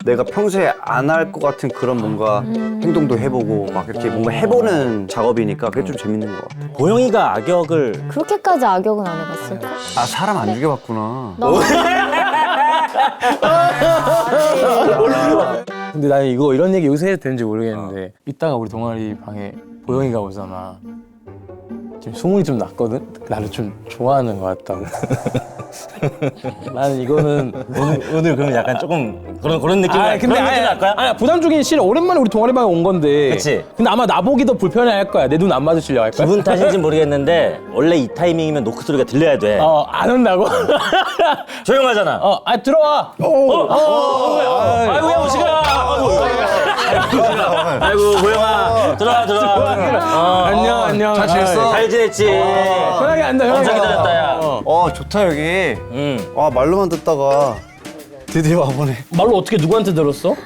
내가 평소에 안 할 것 같은 그런 뭔가 행동도 해보고 막 이렇게 뭔가 해보는 작업이니까 그게 좀 재밌는 것 같아. 보영이가 악역을 그렇게까지 악역은 안 해봤을까? 아 사람 안 죽여봤구나. 근데 나는 이런 얘기 여기서 해도 되는지 모르겠는데 이따가 우리 동아리 방에 보영이가 오잖아. 지금 소문이 좀 났거든? 나를 좀 좋아하는 것 같다고. 나는 이거는 오늘 그러면 약간 조금 그런 느낌 그런 느낌 날까요? 아니 부담 주긴 싫어. 오랜만에 우리 동아리 방에 온 건데. 그치. 근데 아마 나보기도 불편해할 거야. 내 눈 안 마주치려고 할 거야. 기분 탓인지 모르겠는데 원래 이 타이밍이면 노크 소리가 들려야 돼. 안 온다고? 조용하잖아. 들어와. 아이고 야 무시가. 아이고 보영아 들어와. 안녕. 잘 지냈어? 잘 지냈지. 편하게 앉아. 엄청 기다렸다 야. 좋다 여기. 응. 말로만 듣다가 드디어 와보네. 말로 어떻게 누구한테 들었어?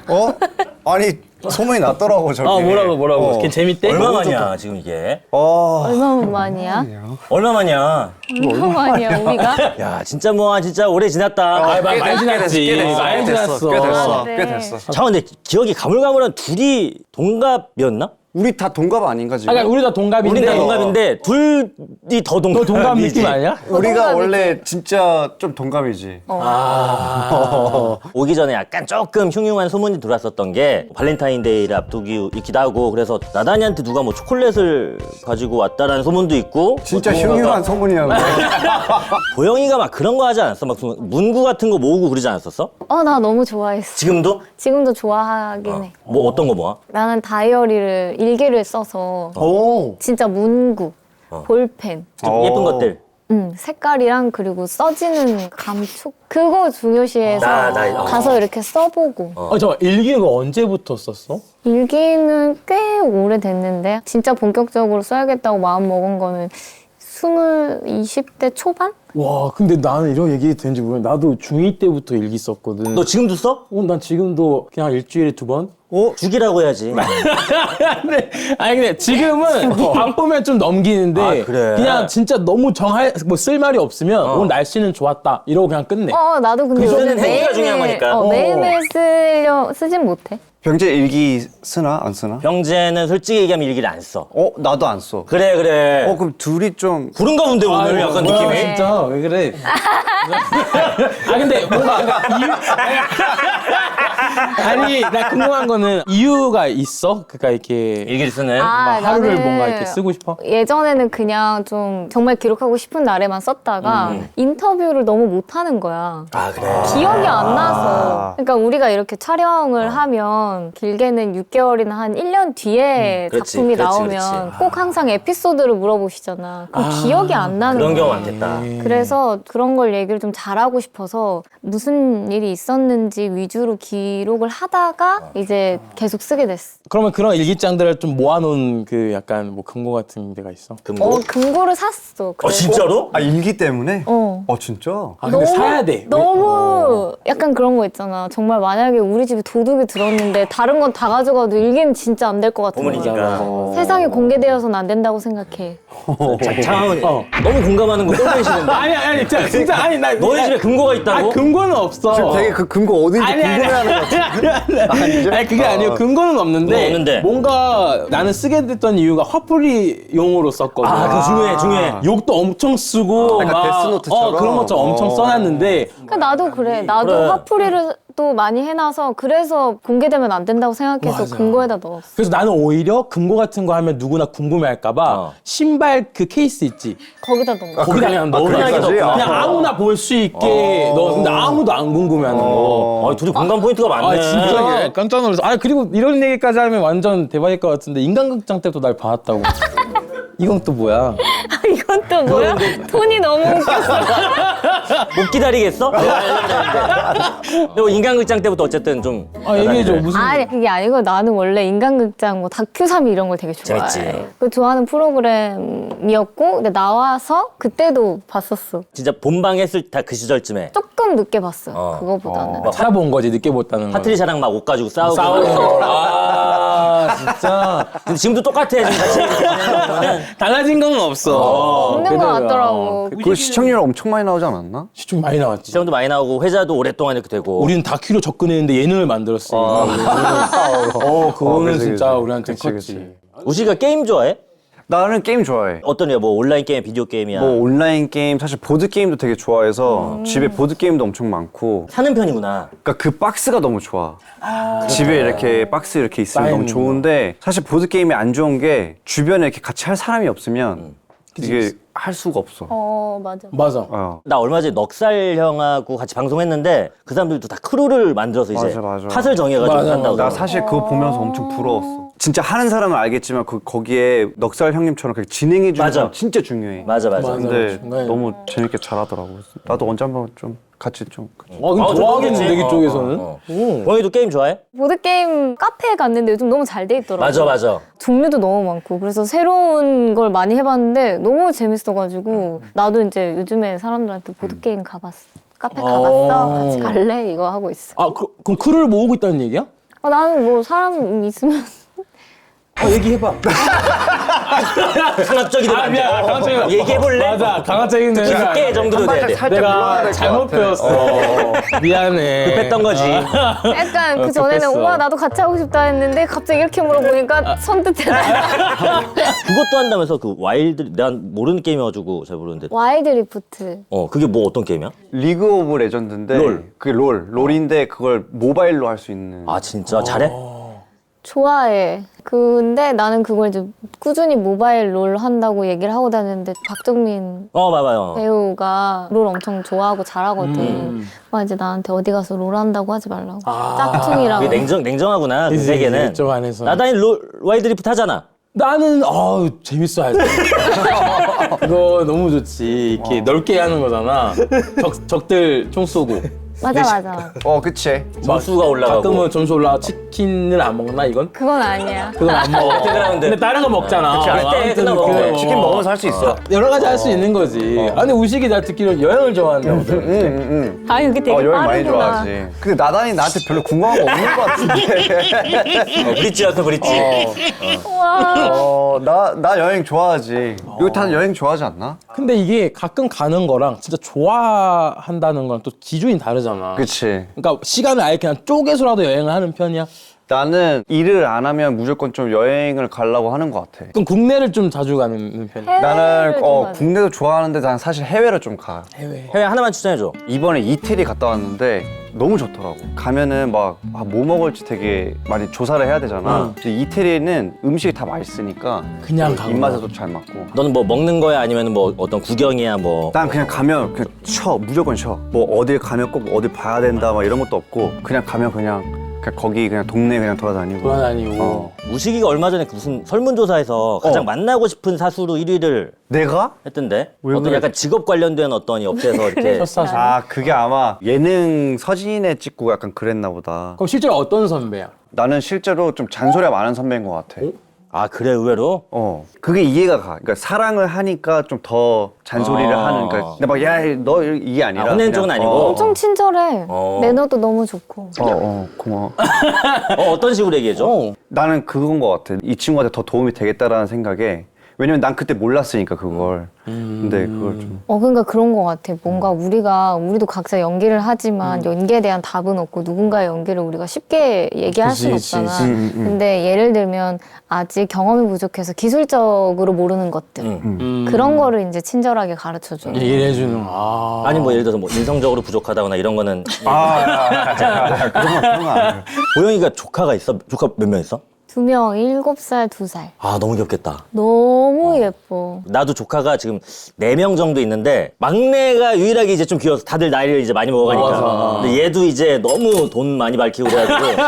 아니 소문이 났더라고 저기. 뭐라고? 걔 재밌대? 얼마 만이야 지금 이게? 얼마만이야? 얼마 만이야? 얼마만이야 우리가? 야 진짜 진짜 오래 지났다. 많이 지났지. 많이 지났어. 꽤 됐어. 네. 꽤 됐어. 잠깐 근데 기억이 가물가물한 둘이 동갑이었나? 우리 다 동갑 아닌가 지금? 그러니까 우리 다 동갑인데. 우린 다 동갑인데 둘이 더 동갑. 너 동갑 느낌 아니야? 우리가 동갑이지. 원래 진짜 좀 동갑이지. 오기 전에 약간 조금 흉흉한 소문이 돌았었던 게 발렌타인데이를 앞두기도 하고 그래서 나단이한테 누가 뭐 초콜릿을 가지고 왔다라는 소문도 있고 진짜 뭐 흉흉한 소문이야. 보영이가 막 그런 거 하지 않았어? 막 문구 같은 거 모으고 그러지 않았었어? 나 너무 좋아했어. 지금도? 지금도 좋아하긴 해. 뭐 어떤 거 모아? 나는 다이어리를 일기를 써서 오. 진짜 문구, 볼펜, 좀 예쁜 것들. 색깔이랑 그리고 써지는 감촉 그거 중요시해서 가서 이렇게 써보고 잠깐 일기는 언제부터 썼어? 일기는 꽤 오래됐는데 진짜 본격적으로 써야겠다고 마음 먹은 거는 20대 초반? 와 근데 나는 이런 얘기 되는지 모르겠는데 나도 중2 때부터 일기 썼거든. 너 지금도 써? 난 지금도 그냥 일주일에 2번? 죽이라고 해야지. 아니 근데 지금은 바쁘면 좀 넘기는데 아, 그래? 그냥 진짜 너무 쓸 말이 없으면 오늘 날씨는 좋았다 이러고 그냥 끝내. 나도 근데 그 요즘 쓰는 행위가 중요한 거니까. 매일매일 쓰진 못해. 병재 일기 쓰나 안 쓰나? 병재는 솔직히 얘기하면 일기를 안 써. 나도 안 써. 그래. 그럼 둘이 좀 그런가 본데 오늘 약간 뭐야, 느낌이. 진짜 왜 그래? 근데 뭔가 아니 나 궁금한 거는 이유가 있어? 그러니까 이렇게 일기를 쓰는. 하루를 나는 뭔가 이렇게 쓰고 싶어? 예전에는 그냥 좀 정말 기록하고 싶은 날에만 썼다가 인터뷰를 너무 못하는 거야. 아 그래. 기억이 안 나서. 그러니까 우리가 이렇게 촬영을 하면 길게는 6개월이나 한 1년 뒤에 그렇지, 작품이 그렇지, 나오면 그렇지. 꼭 항상 에피소드를 물어보시잖아. 그럼 기억이 안 나는 그런 거야. 경우 많겠다. 그래서 그런 걸 얘기를 좀 잘하고 싶어서 무슨 일이 있었는지 위주로 기록을 하다가 이제 계속 쓰게 됐어. 그러면 그런 일기장들을 좀 모아놓은 그 약간 뭐 금고 같은 데가 있어? 금고? 금고를 샀어. 그래서. 진짜로? 일기 때문에? 어. 진짜? 근데 사야 돼. 너무 약간 그런 거 있잖아. 정말 만약에 우리 집에 도둑이 들었는데 다른 건 다 가져가도 일기는 진짜 안 될 것 같은 거야. 어머니니까. 세상에 공개되어서는 안 된다고 생각해. 장하원이 너무 공감하는 거 꼴보이시는데. 아니 진짜 아니 나 너희 집에 금고가 있다고? 금고는 없어. 지금 되게 그 금고 어딘지 궁금해하는 것 같아. 아니 그게 아니에요. 근거는 없는데, 없는데. 뭔가 나는 쓰게 됐던 이유가 화풀이용으로 썼거든. 그거 중요해. 욕도 엄청 쓰고 약간 데스노트처럼? 그런 것처럼 엄청 써놨는데 그러니까 나도 그래. 나도 그래. 화풀이를 또 많이 해놔서 그래서 공개되면 안 된다고 생각해서 맞아. 금고에다 넣었어. 그래서 나는 오히려 금고 같은 거 하면 누구나 궁금해할까봐 신발 그 케이스 있지. 거기다 넣은 거. 거기다 그냥 넣어놔. 거기까지? 그냥 아무나 볼 수 있게 넣어. 근데 아무도 안 궁금해하는 거. 둘이 공감 포인트가 많네. 진짜 깜짝 놀랐어. 그리고 이런 얘기까지 하면 완전 대박일 것 같은데 인간극장 때도 날 봐왔다고. 이건 또 뭐야? 이건 또 뭐야? 톤이 너무 웃겼어. 못 기다리겠어? 너 인간극장 때부터 어쨌든 좀. 얘기해줘. 무슨. 아니 그게 아니고 나는 원래 인간극장 뭐 다큐3 이런 걸 되게 좋아해. 재밌지. 그 좋아하는 프로그램이었고 근데 나와서 그때도 봤었어. 진짜 본방 했을 다 그 시절쯤에 조금 늦게 봤어. 그거보다는. 찾아본 거지 늦게 봤다는 거. 파트리샤랑 막 옷 가지고 싸우고. 싸우는 거. 진짜 근데 지금도 똑같아 지금 같이 지내는 달라진 건 없어. 없는 것 그대로야. 같더라고. 그 시청률 엄청 많이 나오지 않았나? 시청 많이 나왔지. 시청도 많이 나오고 회자도 오랫동안 이렇게 되고. 우리는 다큐로 접근했는데 예능을 만들었어. 그거는 그치, 진짜 그치. 우리한테 그치, 컸지. 그치. 우식이가 게임 좋아해? 나는 게임 좋아해. 어떤 류야? 뭐 온라인 게임, 비디오 게임이야? 뭐 온라인 게임, 사실 보드 게임도 되게 좋아해서 집에 보드 게임도 엄청 많고. 사는 편이구나. 그러니까 그 박스가 너무 좋아. 집에 이렇게 박스 이렇게 있으면 쌓여 너무 있는 좋은데 사실 보드 게임이 안 좋은 게 주변에 이렇게 같이 할 사람이 없으면 이게 할 수가 없어. 맞아. 맞아. 어. 나 얼마 전에 넉살 형하고 같이 방송했는데 그 사람들도 다 크루를 만들어서 이제 맞아. 팟을 정해가지고 맞아, 한다고. 나 사실 그거 보면서 엄청 부러웠어. 진짜 하는 사람은 알겠지만 거기에 넉살 형님처럼 그렇게 진행해주는 맞아. 사람 진짜 중요해. 맞아. 맞아. 근데 중간에. 너무 재밌게 잘하더라고. 나도 언제 한번 좀 같이 좀. 그럼 좋아하겠는데 이 쪽에서는. 봉이도 게임 좋아해? 보드게임 카페에 갔는데 요즘 너무 잘 돼 있더라고. 맞아. 종류도 너무 많고 그래서 새로운 걸 많이 해봤는데 너무 재밌어가지고 나도 이제 요즘에 사람들한테 보드게임 가봤어. 카페 가봤어? 같이 갈래? 이거 하고 있어. 그럼 크루를 모으고 있다는 얘기야? 나는 뭐 사람 있으면 얘기해봐. 강압적이다. 미안, 강압적이다. 얘기해볼래? 맞아, 강압적인데. 10개 정도로 돼야 돼. 내가 잘못 배웠어. 미안해. 급했던 거지. 약간 그 전에는 급했어. 우와 나도 같이 하고 싶다 했는데 갑자기 이렇게 물어보니까 선뜻해라. 그것도 한다면서 그 와일드 난 모르는 게임이어가지고 잘 모르는데. 와일드 리프트. 그게 뭐 어떤 게임이야? 리그 오브 레전드인데 롤. 그게 롤인데 그걸 모바일로 할 수 있는. 아 진짜 잘해? 좋아해. 근데 나는 그걸 이제 꾸준히 모바일 롤 한다고 얘기를 하고 다녔는데 박정민 맞아요. 배우가 롤 엄청 좋아하고 잘하거든. 막 이제 나한테 어디 가서 롤 한다고 하지 말라고. 짝퉁이라고. 그게 냉정하구나 그 그치, 세계는. 이쪽 안에서. 나다니 와일드 리프트 하잖아. 나는 재밌어 하지. 그거 너무 좋지. 이렇게 넓게 하는 거잖아. 적들 총 쏘고. 맞아. 그치. 점수가 올라가고. 가끔은 점수 올라가. 치킨을 안 먹나 이건? 그건 아니야. 그건 안 먹어. 배틀그라운드. 근데 다른 거 먹잖아. 그치, 할 때 아무튼 끝나고 그거 먹어. 치킨 먹으면서 할 수 있어. 여러 가지 할 수 있는 거지. 근데 우식이 나 듣기로는 여행을 좋아한다고. 아 여기 되게 여행 많이 빠르구나. 좋아하지. 근데 나단이 나한테 별로 궁금한 거 없는 것 같은데. 브릿지였어 브릿지. 나 여행 좋아하지. 여기 다들 여행 좋아하지 않나? 근데 이게 가끔 가는 거랑 진짜 좋아한다는 건 또 기준이 다르잖아. 그치. 그러니까 시간을 아예 그냥 쪼개서라도 여행을 하는 편이야? 나는 일을 안 하면 무조건 좀 여행을 가려고 하는 것 같아. 그럼 국내를 좀 자주 가는 편이야? 나는 해외를 좀 가지. 국내도 좋아하는데 난 사실 해외를 좀 가. 해외 하나만 추천해줘. 이번에 이태리 갔다 왔는데 너무 좋더라고. 가면은 막 뭐 먹을지 되게 많이 조사를 해야 되잖아. 근데 이태리는 음식이 다 맛있으니까 그냥 가고. 입맛에도 잘 맞고. 너는 뭐 먹는 거야 아니면 뭐 어떤 구경이야 뭐? 난 그냥 가면 그냥 무조건 쉬어. 뭐 어딜 가면 꼭 어딜 봐야 된다 막 이런 것도 없고 그냥 가면 그냥 거기 그냥 동네 그냥 돌아다니고. 돌아다니고. 우식이가 얼마 전에 무슨 설문조사에서 가장 만나고 싶은 사수로 1위를 내가? 했던데? 왜 어떤 그래? 약간 직업 관련된 어떤 이 업체에서 이렇게 첫사수. 그게 아마 예능 서진에 찍고 약간 그랬나 보다. 그럼 실제로 어떤 선배야? 나는 실제로 좀 잔소리가 많은 선배인 것 같아. 아 그래 의외로? 그게 이해가 가. 그러니까 사랑을 하니까 좀 더 잔소리를 하는. 그러니까 근데 막 야 너 이게 아니라. 혼내는 그냥, 쪽은 아니고. 엄청 친절해. 어. 매너도 너무 좋고. 고마워. 어떤 식으로 얘기해줘? 나는 그건 것 같아. 이 친구한테 더 도움이 되겠다라는 생각에. 왜냐면 난 그때 몰랐으니까 그걸. 근데 그걸 좀. 그러니까 그런 것 같아. 뭔가 우리도 각자 연기를 하지만 연기에 대한 답은 없고 누군가의 연기를 우리가 쉽게 얘기할 수는 그치, 없잖아. 그치. 근데 예를 들면 아직 경험이 부족해서 기술적으로 모르는 것들 그런 거를 이제 친절하게 가르쳐줘. 얘기를 해주는. 아니 뭐 예를 들어서 뭐 인성적으로 부족하다거나 이런 거는 그런 거 아니야. 보영이가 조카가 있어? 조카 몇 명 있어? 2명, 7살, 2살. 아 너무 귀엽겠다. 너무 예뻐. 나도 조카가 지금 4명 정도 있는데 막내가 유일하게 이제 좀 귀여워서 다들 나이를 이제 많이 먹어가니까. 맞아. 근데 얘도 이제 너무 돈 많이 밝히고 그래가지고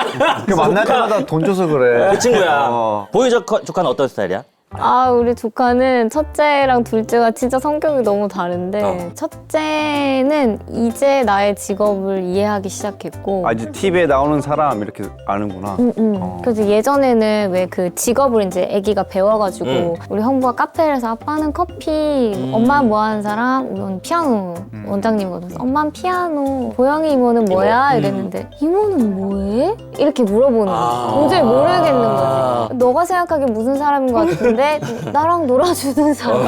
그 만날 때마다 돈 줘서 그래. 그 친구야. 보이 조카는 어떤 스타일이야? 아, 우리 조카는 첫째랑 둘째가 진짜 성격이 너무 다른데 첫째는 이제 나의 직업을 이해하기 시작했고 아, 이제 TV에 나오는 사람 이렇게 아는구나. 그래서 예전에는 왜 그 직업을 이제 아기가 배워가지고 우리 형부가 카페에서 아빠는 커피, 엄마 뭐 하는 사람? 우리 피아노 원장님이거든. 엄마는 피아노, 보영이 이모는 뭐야? 이랬는데 이모는 뭐해? 이렇게 물어보는 거지. 도저히 모르겠는 거지. 너가 생각하기엔 무슨 사람인 것 같은데 나랑 놀아주는 사람.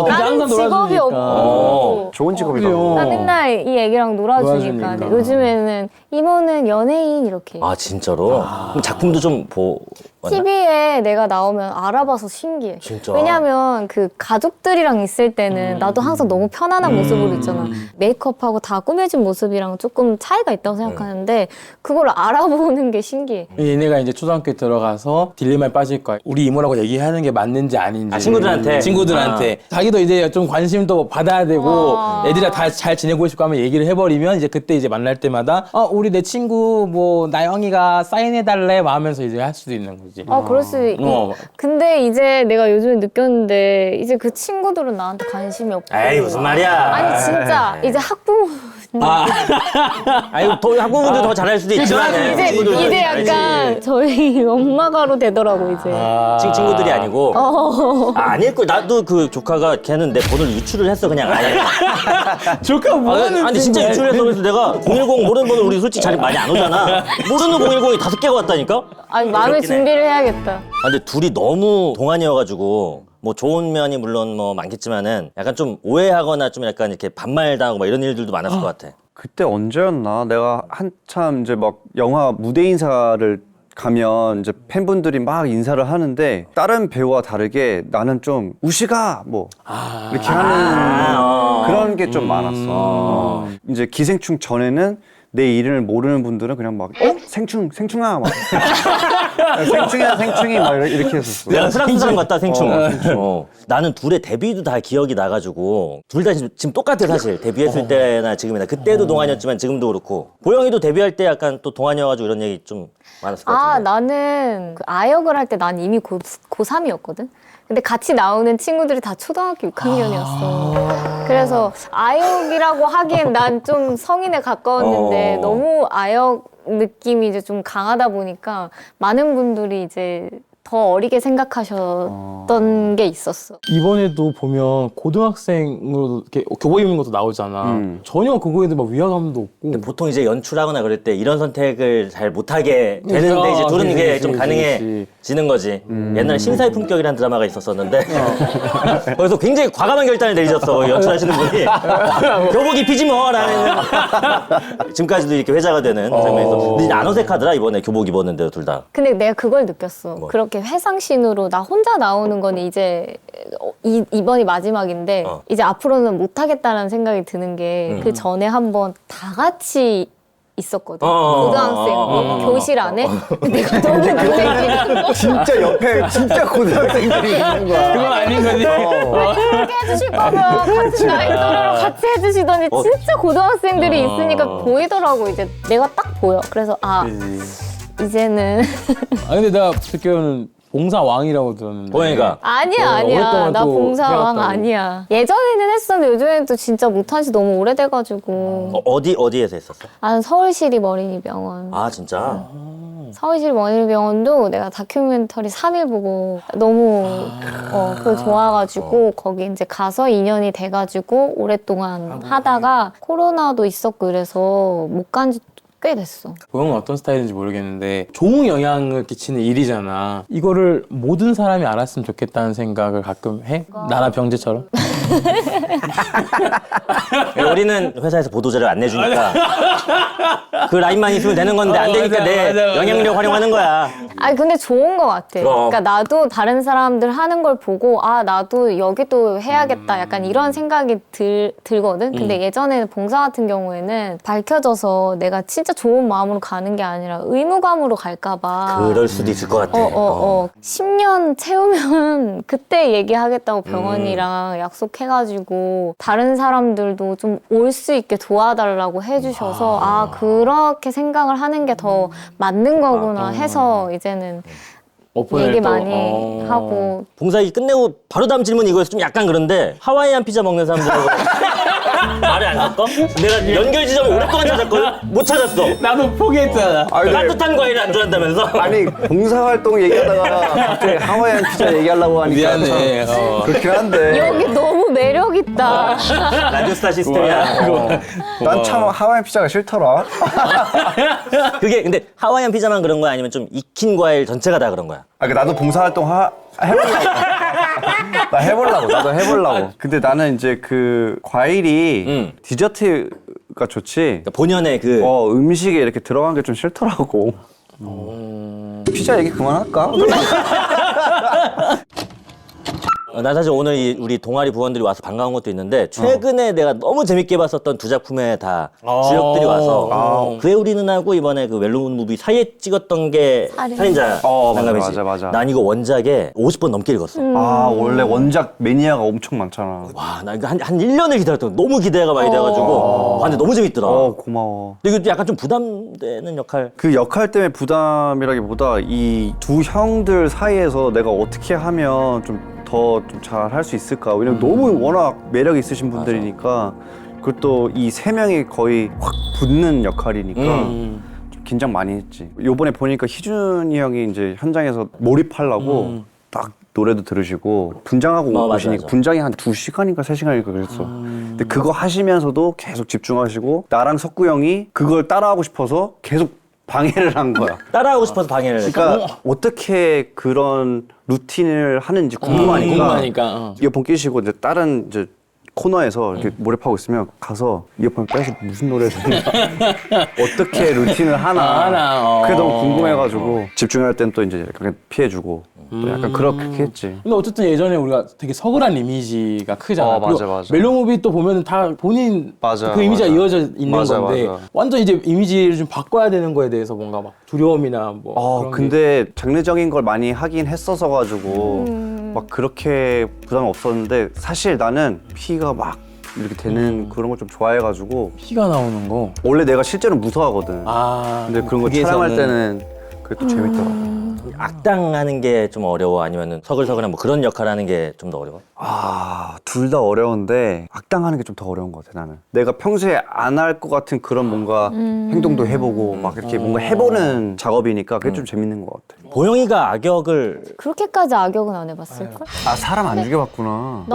나는 직업이 없고 좋은 직업이다. 나 맨날 이 애기랑 놀아주니까. 근데 요즘에는 이모는 연예인 이렇게. 아 진짜로? 그럼 작품도 좀 TV에 내가 나오면 알아봐서 신기해. 진짜? 왜냐면 그 가족들이랑 있을 때는 나도 항상 너무 편안한 모습으로 있잖아. 메이크업하고 다 꾸며진 모습이랑 조금 차이가 있다고 생각하는데 그걸 알아보는 게 신기해. 얘네가 이제 초등학교에 들어가서 딜레마에 빠질 거야. 우리 이모라고 얘기하는 게 맞는지 아닌지. 아, 친구들한테? 자기도 이제 좀 관심도 받아야 되고 애들이랑 다 잘 지내고 싶고 하면 얘기를 해버리면 이제 그때 이제 만날 때마다 우리 내 친구 뭐 나영이가 사인해달래 막 하면서 이제 할 수도 있는 거지. 그럴 수 근데 이제 내가 요즘에 느꼈는데 이제 그 친구들은 나한테 관심이 없고. 에이 무슨 말이야. 아니 진짜 이제 학부모 아니 학부모들 더 잘할 수도 있지만 이제 약간 저희 엄마가로 되더라고 이제. 친구들이 아니고 아닐 걸. 나도 그 조카가 걔는 내 번호를 유출을 했어 그냥 아예. 조카 뭐 하는 아니 진짜 유출했어. 그래서 내가 010 모르는 번호 우리 솔직히 자리 많이 안 오잖아. 모르는 010이 5개가 왔다니까. 아니 마음의 준비를 해야겠다. 아, 근데 둘이 너무 동안이어가지고 뭐 좋은 면이 물론 뭐 많겠지만은 약간 좀 오해하거나 좀 약간 이렇게 반말당하고 막 이런 일들도 많았을 것 같아. 그때 언제였나? 내가 한참 이제 막 영화 무대 인사를 가면 이제 팬분들이 막 인사를 하는데 다른 배우와 다르게 나는 좀 우시가 뭐 이렇게 하는 그런 게 좀 많았어. 이제 기생충 전에는 내 이름을 모르는 분들은 그냥 막 생충아 막 생충이야 생충이 막 이렇게 했었어. 내가 프랑스 사람 같다 생충. 나는 둘의 데뷔도 다 기억이 나가지고 둘 다 지금 똑같아 사실. 데뷔했을 때나 지금이나 그때도 동안이었지만 지금도 그렇고. 보영이도 데뷔할 때 약간 또 동안이어가지고 이런 얘기 좀 많았을 것 같은데. 나는 그 아역을 할 때 난 이미 고3이었거든. 근데 같이 나오는 친구들이 다 초등학교 6학년이었어. 그래서 아역이라고 하기엔 난 좀 성인에 가까웠는데 너무 아역 느낌이 이제 좀 강하다 보니까 많은 분들이 이제 더 어리게 생각하셨던 게 있었어. 이번에도 보면 고등학생으로 이렇게 교복 입는 것도 나오잖아. 전혀 그거에 대해 막 위화감도 없고. 근데 보통 이제 연출하거나 그럴 때 이런 선택을 잘 못하게 되는데 이제 둘은 이게 좀 가능해지는 거지. 옛날에 심사의 품격이라는 드라마가 있었었는데 거기서 굉장히 과감한 결단을 내리셨어 연출하시는 분이. 교복 입히지 뭐라는 지금까지도 이렇게 회자가 되는 장면에서. 근데 안 어색하더라 이번에 교복 입었는데 둘 다. 근데 내가 그걸 느꼈어. 그렇게 회상씬으로 나 혼자 나오는 거는 이제 이번이 마지막인데 이제 앞으로는 못하겠다라는 생각이 드는 게 그 전에 한번 다 같이 있었거든. 고등학생 교실 안에. 내가 너무 그 진짜 옆에 진짜 고등학생들이 있는 거야. 그건 아닌 거지. 그렇게 해주실 거면 같은 나이 또래로 같이 해주시더니 진짜 고등학생들이 있으니까 보이더라고. 이제 내가 딱 보여. 그래서 이제는 근데 내가 듣기로는 봉사왕이라고 들었는데. 보영이가. 아니야. 오랫동안 나 또 봉사왕 해왔다고. 아니야. 예전에는 했었는데 요즘에는 또 진짜 못한 지 너무 오래돼가지고. 어디에서 했었어? 나는 서울시립어린이병원. 아 진짜? 서울시립어린이병원도 내가 다큐멘터리 3일 보고 너무 그걸 좋아가지고 거기 이제 가서 2년이 돼가지고 오랫동안 하다가 코로나도 있었고 그래서 못 간 지 꽤 됐어. 보영은 어떤 스타일인지 모르겠는데 좋은 영향을 끼치는 일이잖아. 이거를 모든 사람이 알았으면 좋겠다는 생각을 가끔 해? 나나 병재처럼? 우리는 회사에서 보도자를 안 내주니까 그 라인만 있으면 되는 건데 안 되니까 내 영향력 활용하는 거야. 아니 근데 좋은 것 같아. 그럼. 그러니까 나도 다른 사람들 하는 걸 보고 나도 여기도 해야겠다 약간 이런 생각이 들거든. 근데 예전에는 봉사 같은 경우에는 밝혀져서 내가 진짜 좋은 마음으로 가는 게 아니라 의무감으로 갈까 봐. 그럴 수도 있을 것 같아. 10년 채우면 그때 얘기하겠다고 병원이랑 약속해가지고 다른 사람들도 좀 올 수 있게 도와달라고 해주셔서 그렇게 생각을 하는 게 더 맞는 거구나 해서 이제는 오픈을 얘기 또, 많이 하고 봉사기 끝내고 바로 다음 질문 이거에서 좀 약간 그런데 하와이안 피자 먹는 사람들하고 말을 안 섞어? 내가 연결 지점을 오랫동안 찾았거든? 못 찾았어. 나도 포기했잖아. 따뜻한 과일을 안 좋아한다면서? 아니 봉사활동 얘기하다가 갑자기 하와이안 피자 얘기하려고 하니까 미안해. 참 그렇긴 한데 여기 너무 매력 있다. 라디오스타 시스템이야. 난 참 하와이안 피자가 싫더라. 그게 근데 하와이안 피자만 그런 거야? 아니면 좀 익힌 과일 전체가 다 그런 거야? 아, 나도 봉사활동 해보려고. 나도 해보려고. 근데 나는 이제 그 과일이 디저트가 좋지. 그러니까 본연의 그 음식에 이렇게 들어간 게 좀 싫더라고. 피자 얘기 그만할까? 난 사실 오늘 우리 동아리 부원들이 와서 반가운 것도 있는데 최근에 내가 너무 재밌게 봤었던 두 작품에 다 주역들이 와서 그의 우리 누나하고 이번에 그 웰로운 무비 사이에 찍었던 게 살인자 난감이지. 맞아. 난 이거 원작에 50번 넘게 읽었어. 원래 원작 매니아가 엄청 많잖아. 와, 나 이거 한 1년을 기다렸던 거. 너무 기대가 많이 돼가지고 와, 근데 너무 재밌더라. 고마워. 근데 이거 약간 좀 부담되는 역할. 그 역할 때문에 부담이라기보다 이 두 형들 사이에서 내가 어떻게 하면 좀 더 좀 잘 할 수 있을까? 왜냐면 너무 워낙 매력 있으신 분들이니까 그리고 또 이 세 명이 거의 확 붙는 역할이니까 좀 긴장 많이 했지. 요번에 보니까 희준이 형이 이제 현장에서 몰입하려고 딱 노래도 들으시고 분장하고 맞아, 오시니까 맞아. 분장이 한 2시간인가 3시간인가 그랬어. 근데 그거 하시면서도 계속 집중하시고 나랑 석구 형이 그걸 따라하고 싶어서 계속 방해를 한 거야. 따라하고 싶어서 방해를 했어. 그러니까 어떻게 그런 루틴을 하는지 궁금하니까, 궁금하니까. 이어폰 끼시고 이제 다른 이제 코너에서 이렇게 몰입하고 있으면 가서 이어폰 빼서 무슨 노래를 듣나 어떻게 루틴을 하나 그게 너무 궁금해가지고 집중할 땐 또 이제 약간 피해주고 또 약간 그렇게 했지. 근데 어쨌든 예전에 우리가 되게 서글한 이미지가 크잖아. 맞아, 그리고 맞아. 멜로무비 또 보면은 다 본인 맞아, 그 이미지가 맞아. 이어져 있는 맞아, 건데 맞아. 완전 이제 이미지를 좀 바꿔야 되는 거에 대해서 뭔가 막 두려움이나 뭐 그런 게 근데 장르적인 걸 많이 하긴 했어서 가지고 막 그렇게 부담 없었는데 사실 나는 피가 막 이렇게 되는 그런 걸 좀 좋아해가지고 피가 나오는 거. 원래 내가 실제로 무서워하거든. 근데 그런 거 촬영할 때는 그게 또 재밌더라고. 악당하는 게 좀 어려워? 아니면 서글서글한 뭐 그런 역할 하는 게 좀 더 어려워? 둘 다 어려운데 악당하는 게 좀 더 어려운 것 같아 나는. 내가 평소에 안 할 것 같은 그런 뭔가 행동도 해보고 막 이렇게 뭔가 해보는 작업이니까 그게 좀 재밌는 것 같아. 보영이가 악역을 그렇게까지 악역은 안 해봤을걸? 사람 안 죽여봤구나.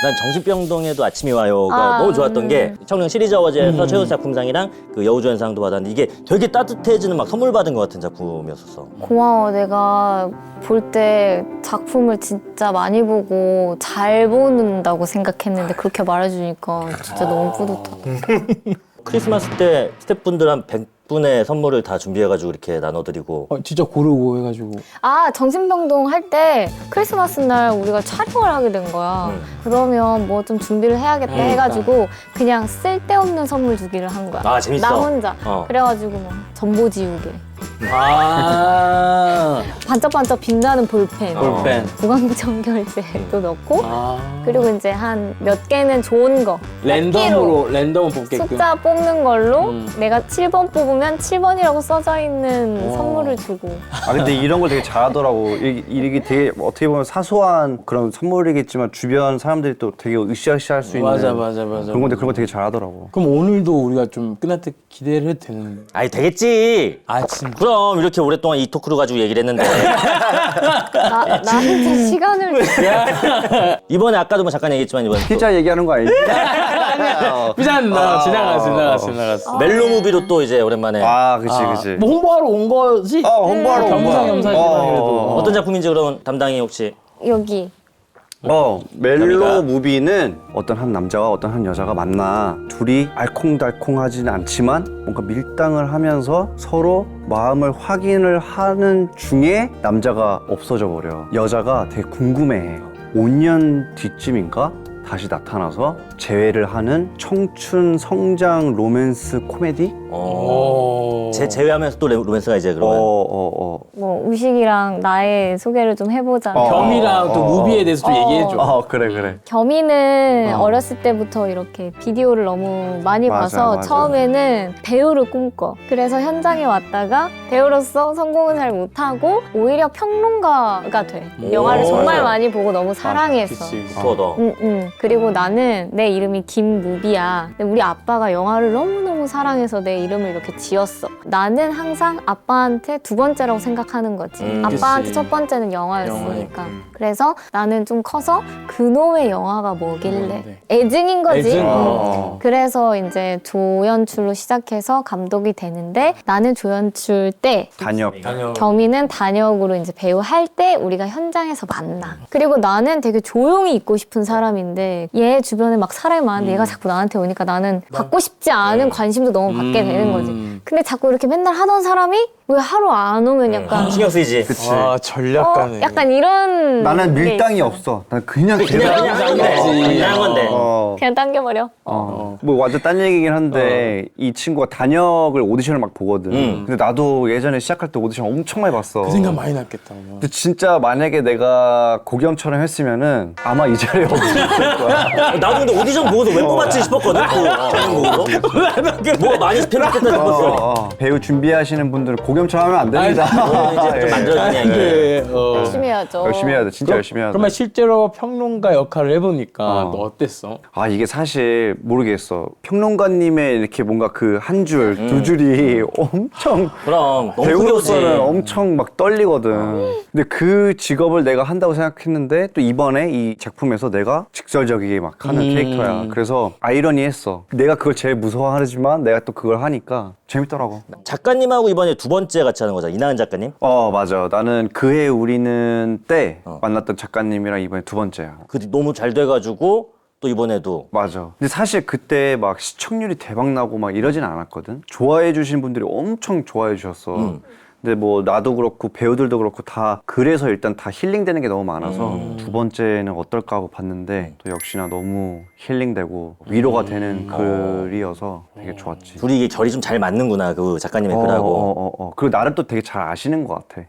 난 정신병동에도 아침이 와요가 너무 좋았던 게 청룡 시리즈 어워즈에서 최우 작품상이랑 그 여우주연상도 받았는데 이게 되게 따뜻해지는 막 선물 받은 것 같은 작품이었었어. 고마워. 내가 볼 때 작품을 진짜 많이 보고 잘 보는다고 생각했는데 그렇게 말해주니까 진짜 너무 뿌듯하다. 크리스마스 때 스태프분들 한 100분의 선물을 다 준비해가지고 이렇게 나눠드리고 진짜 고르고 해가지고. 정신병동 할 때 크리스마스 날 우리가 촬영을 하게 된 거야. 그러면 뭐 좀 준비를 해야겠다 해가지고 그냥 쓸데없는 선물 주기를 한 거야. 재밌어. 나 혼자. 그래가지고 뭐 전보 지우개, 반짝반짝 빛나는 볼펜, 볼펜. 구강청결제도 넣고 그리고 이제 한 몇 개는 좋은 거 랜덤으로 랜덤 뽑게끔. 숫자 뽑는 걸로 내가 7번 뽑으면 7번이라고 써져 있는 선물을 주고. 근데 이런 걸 되게 잘하더라고. 이게 되게 어떻게 보면 사소한 그런 선물이겠지만 주변 사람들이 또 되게 으쌰으쌰할 수 있는 맞아. 그런 건데 그런 거 되게 잘하더라고. 그럼 오늘도 우리가 좀 끝날 때 기대를 해도 되는. 아니 되겠지. 진짜. 그럼 이렇게 오랫동안 이 토크를 가지고 얘기를 했는데 나한테 시간을 이번에 아까도 뭐 잠깐 얘기했지만 이번에 피자 얘기하는 거 아니지? 비싼 지나갔어. 멜로 무비로 또 이제 오랜만에 그치. 뭐 홍보하러 온 거지? 홍보하러 온 거야. 겸사겸사지만 그래도. 어떤 작품인지 그럼 담당이 혹시 여기 멜로 무비는 어떤 한 남자와 어떤 한 여자가 만나 둘이 알콩달콩하지는 않지만 뭔가 밀당을 하면서 서로 마음을 확인을 하는 중에 남자가 없어져 버려. 여자가 되게 궁금해해. 5년 뒤쯤인가? 다시 나타나서 재회를 하는 청춘 성장 로맨스 코미디? 제외하면서 또 로맨스가 이제 그러면 뭐 우식이랑 나의 소개를 좀 해보자면 겸이랑 또 무비에 대해서 좀 얘기해줘. 그래. 겸이는 어렸을 때부터 이렇게 비디오를 너무 많이 맞아, 봐서 맞아. 처음에는 배우를 꿈꿔. 그래서 현장에 왔다가 배우로서 성공은 잘 못하고 오히려 평론가가 돼. 영화를 정말 많이 보고 너무 사랑했어. 그치. 스포더. 그리고 나는 내 이름이 김무비야. 근데 우리 아빠가 영화를 너무너무 사랑해서 내 이름을 이렇게 지었어. 나는 항상 아빠한테 두 번째라고 생각하는 거지. 아빠한테 그치. 첫 번째는 영화였으니까. 그래서 나는 좀 커서 그놈의 영화가 뭐길래 애증인 거지. 애증. 그래서 이제 조연출로 시작해서 감독이 되는데 나는 조연출 때 단역. 겸이는 단역으로 이제 배우 할 때 우리가 현장에서 만나. 그리고 나는 되게 조용히 있고 싶은 사람인데 얘 주변에 막 사람이 많은데 얘가 자꾸 나한테 오니까 나는 받고 싶지 않은 관심도 너무 받게 되는 거지. 근데 자꾸 이렇게 맨날 하던 사람이 왜 하루 안 오면 약간 신경 쓰이지. 그치. 전략가네. 약간 이런 나는 게 밀당이 있어. 없어. 난 그냥 그냥 그냥 건데. 그냥 당겨버려. 뭐 완전 딴 얘기긴 한데 이 친구가 단역을 오디션을 막 보거든. 근데 나도 예전에 시작할 때 오디션 엄청 많이 봤어. 그 생각 많이 났겠다. 근데 진짜 만약에 내가 고겸처럼 했으면은 아마 이 자리에 없을 거야. 나도 근데 오디션 보고서 왜 뽑았지 싶었거든. 그 보고. 뭐가 많이 편했겠다 싶었어. 배우 준비하시는 분들은 고겸처럼 하면 안 됩니다. 이제 좀 예. 만들어주는 이야기. 네. 열심히 해야죠. 열심히 해야 돼. 진짜 열심히 해야 돼. 그러면 실제로 평론가 역할을 해보니까 너 어땠어? 아 이게 사실 모르겠어. 평론가님의 이렇게 뭔가 그 한 줄, 두 줄이 엄청 그럼 너무 크게 오지. 배우로서는 엄청 막 떨리거든. 근데 그 직업을 내가 한다고 생각했는데 또 이번에 이 작품에서 내가 직설적이게 막 하는 캐릭터야. 그래서 아이러니했어. 내가 그걸 제일 무서워하지만 내가 또 그걸 하니까 재밌더라고. 작가님하고 이번에 두 번째 같이 하는 거잖아. 이나은 작가님. 맞아. 나는 그해 우리는 때 만났던 작가님이랑 이번에 두 번째야. 그 너무 잘 돼가지고 또 이번에도 맞아. 근데 사실 그때 막 시청률이 대박 나고 막 이러진 않았거든. 좋아해 주신 분들이 엄청 좋아해 주셨어. 근데 뭐 나도 그렇고 배우들도 그렇고 다 그래서 일단 다 힐링되는 게 너무 많아서 두 번째는 어떨까 하고 봤는데 또 역시나 너무 힐링되고 위로가 되는 글이어서 되게 좋았지. 둘이 이게 결이 좀 잘 맞는구나. 그 작가님의 글하고. 그리고 나를 또 되게 잘 아시는 것 같아.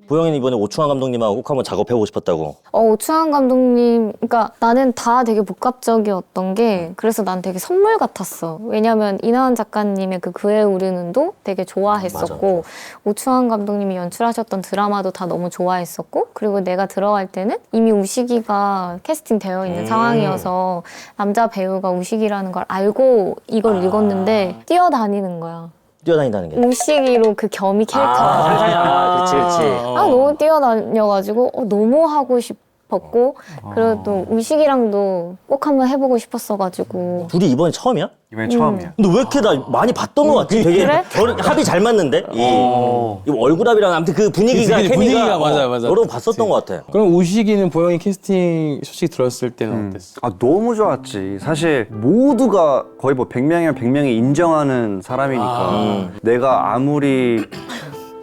보영이는 이번에 오충환 감독님하고 꼭 한번 작업해보고 싶었다고. 오충환 감독님, 그러니까 나는 다 되게 복합적이었던 게 그래서 난 되게 선물 같았어. 왜냐면 이나은 작가님의 그 그의 우리는도 되게 좋아했었고 오충환 감독님이 연출하셨던 드라마도 다 너무 좋아했었고 그리고 내가 들어갈 때는 이미 우식이가 캐스팅 되어 있는 상황이어서 남자 배우가 우식이라는 걸 알고 이걸 읽었는데 뛰어다니는 거야. 뛰어다닌다는 게. 우식이로 그 겸이 캐릭터가 그치. 너무 뛰어다녀가지고 너무 하고 싶었고 그리고 또 우식이랑도 꼭 한번 해보고 싶었어가지고 둘이 이번에 처음이야? 이번에 처음이야. 근데 왜 이렇게 나 많이 봤던 것 같지? 되게 그래? 합이 잘 맞는데? 이 얼굴합이랑 아무튼 그 분위기가 그치, 분위기가 케미가 맞아. 여러 번 봤었던 것 같아. 그럼 우식이는 보영이 캐스팅 소식 들었을 때는 어땠어? 너무 좋았지. 사실 모두가 거의 뭐 100명이면 100명이 인정하는 사람이니까 내가 아무리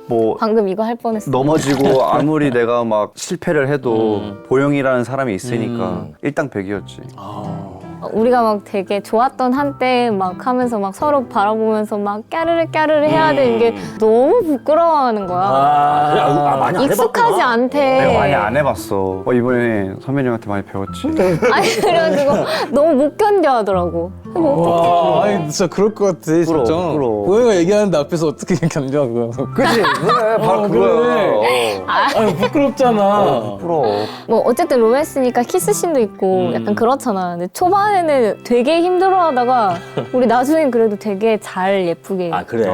뭐 방금 이거 할 뻔했어. 넘어지고 아무리 내가 막 실패를 해도 보영이라는 사람이 있으니까 일당백이었지. 우리가 막 되게 좋았던 한때 막 하면서 막 서로 바라보면서 막 까르르 해야 되는 게 너무 부끄러워하는 거야. 많이 안 익숙하지 해봤구나. 않대. 내가 많이 안 해봤어. 이번에 선배님한테 많이 배웠지. 아니 그래가지고 너무 못 견뎌 하더라고. 와, 아니 진짜 그럴 것 같아 진짜. 부러워. 보영이가 얘기하는데 앞에서 어떻게 견뎌 그거. 그치? 그래, 바로 그거야. 아니 부끄럽잖아. 부러워. 뭐 어쨌든 로맨스니까 키스씬도 있고 약간 그렇잖아. 근데 초반에는 되게 힘들어하다가 우리 나중엔 그래도 되게 잘 예쁘게 아, 그래?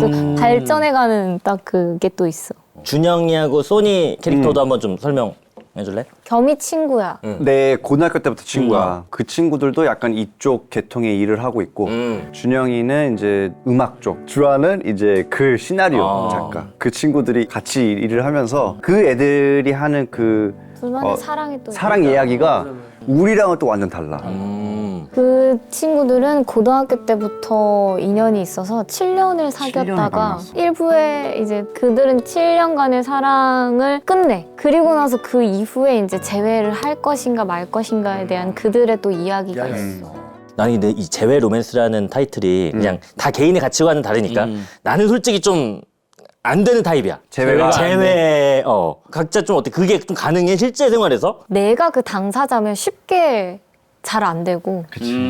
또 발전해가는 딱 그게 또 있어. 준영이하고 소니 캐릭터도 한번 좀 설명해줄래? 겸이 친구야. 내 고등학교 때부터 친구야. 그 친구들도 약간 이쪽 계통의 일을 하고 있고 준영이는 이제 음악 쪽, 주아는 이제 글 시나리오 작가. 그 친구들이 같이 일을 하면서 그 애들이 하는 그 둘만의 사랑이 또 사랑 이야기가 우리랑은 또 완전 달라. 그 친구들은 고등학교 때부터 인연이 있어서 7년을 사귀었다가 만났어. 일부에 이제 그들은 7년간의 사랑을 끝내. 그리고 나서 그 이후에 이제 재회를 할 것인가 말 것인가에 대한 그들의 또 이야기가 있어. 나는 근데 이 재회 로맨스라는 타이틀이 그냥 다 개인의 가치관은 다르니까 나는 솔직히 좀 안 되는 타입이야. 재회가 재회, 각자 좀 어때? 그게 좀 가능해? 실제 생활에서? 내가 그 당사자면 쉽게 잘 안 되고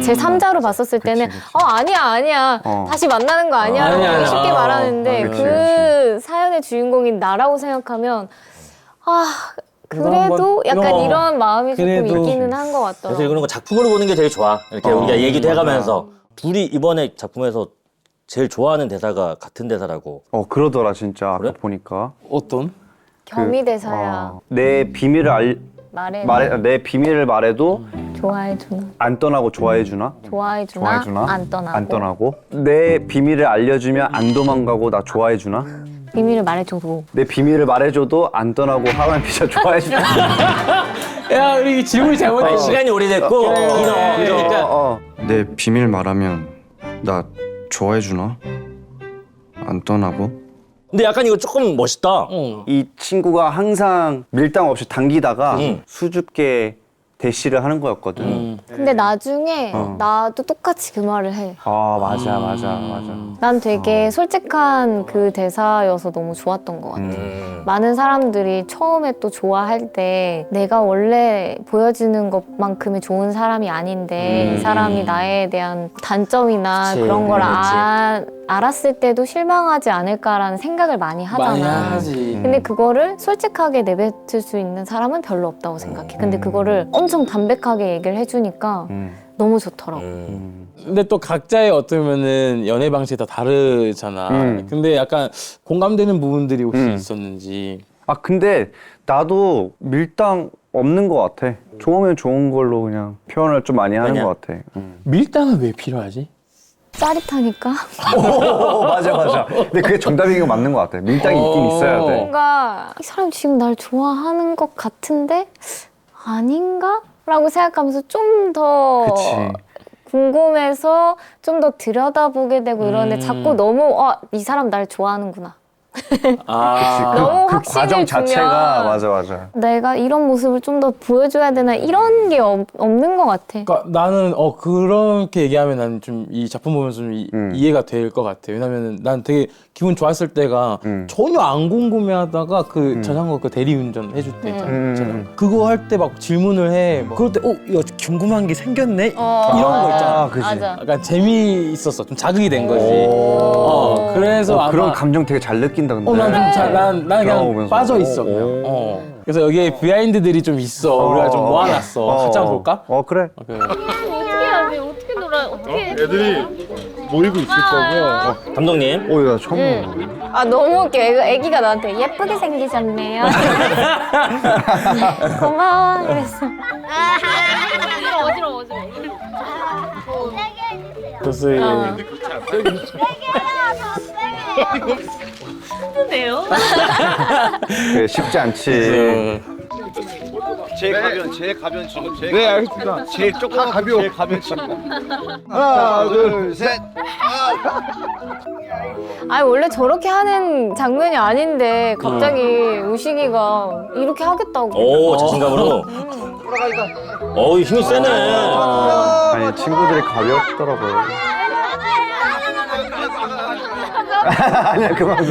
제 3자로 봤었을 때는 아니야 다시 만나는 거 아니야 아니야, 라고 쉽게 말하는데 그치, 그 사연의 주인공인 나라고 생각하면 그래도 약간 이런 마음이 조금 그래도. 있기는 한 것 같더라고. 그래서 이런 거 작품으로 보는 게 되게 좋아. 이렇게 우리가 얘기도 해가면서 둘이 이번에 작품에서 제일 좋아하는 대사가 같은 대사라고. 그러더라 진짜 그래? 아까 보니까. 어떤? 겸이대사야. 내 비밀을 내 비밀을 말해도 좋아해주나 안 떠나고 좋아해주나? 좋아해주나 안 떠나고 안 떠나고. 내 비밀을 알려주면 안 도망가고 나 좋아해주나? 비밀을 말해줘도 내 비밀을 말해줘도 안 떠나고 하와이안 피자 좋아해주나? 야 우리 질문이 잘못했어. 시간이 오래됐고, 그러니까. 내 비밀 말하면 나 좋아해주나? 안 떠나고? 근데 약간 이거 조금 멋있다. 이 친구가 항상 밀당 없이 당기다가 수줍게 대시를 하는 거였거든. 근데 나중에 나도 똑같이 그 말을 해. 맞아. 난 되게 솔직한 그 대사여서 너무 좋았던 것 같아. 많은 사람들이 처음에 또 좋아할 때 내가 원래 보여지는 것만큼의 좋은 사람이 아닌데 이 사람이 나에 대한 단점이나 그치, 그런 걸 그렇지. 알았을 때도 실망하지 않을까라는 생각을 많이 하잖아. 많이 하지. 근데 그거를 솔직하게 내뱉을 수 있는 사람은 별로 없다고 생각해. 근데 그거를 엄청 담백하게 얘기를 해주니까 너무 좋더라고. 근데 또 각자의 어쩌면은 연애 방식이 다 다르잖아. 근데 약간 공감되는 부분들이 혹시 있었는지. 근데 나도 밀당 없는 것 같아. 좋으면 좋은 걸로 그냥 표현을 좀 많이 하는 그냥? 것 같아. 밀당은 왜 필요하지? 짜릿하니까. 맞아. 근데 그게 정답인 거 맞는 것 같아. 밀당이 있긴 있어야 돼. 뭔가 이 사람 지금 날 좋아하는 것 같은데 아닌가? 라고 생각하면서 좀 더 그치. 궁금해서 좀 더 들여다보게 되고 이러는데 자꾸 너무 이 사람 날 좋아하는구나. 너무 그 확신을 과정 자체가 주면 맞아. 내가 이런 모습을 좀 더 보여줘야 되나 이런 게 없는 것 같아. 그러니까 나는 그렇게 얘기하면 나는 좀 이 작품 보면서 좀 이해가 될 것 같아. 왜냐면은 난 되게 기분 좋았을 때가 전혀 안 궁금해하다가 그 자전거 그 대리운전 해줄 때 있잖아. 그거 할 때 막 질문을 해. 막 그럴 때 야, 궁금한 게 생겼네. 이런 거 있잖아. 그치. 맞아. 약간 재미있었어. 좀 자극이 된 거지. 그래서 아마 그런 감정 되게 잘 느낀다 근데. 난 그냥 보면서. 빠져 있어 그냥. 그래서 여기에 비하인드들이 좀 있어. 우리가 좀 모아놨어. 같이 한번 볼까? 그래. 오케이. 어떻게 해야 돼? 어떻게 놀아요? 어떻게? 애들이 모이고 있을 거고요. 감독님. 나 처음 봐. 너무 웃겨. 애기가 나한테 예쁘게 생기셨네요. 고마워. 그랬어. 어지러워. 좋습니다. 그게 쉽지 않지. 제일 가벼운 친구. 네, 알겠습니다. 제일 조금 가벼워. 제일 가벼운 친구. 하나, 둘, 셋. 원래 저렇게 하는 장면이 아닌데 갑자기 우식이가 이렇게 하겠다고. 오, 자신감으로. 어우, 힘이 세네. 아니 친구들이 가볍더라고요. 아니야 그만.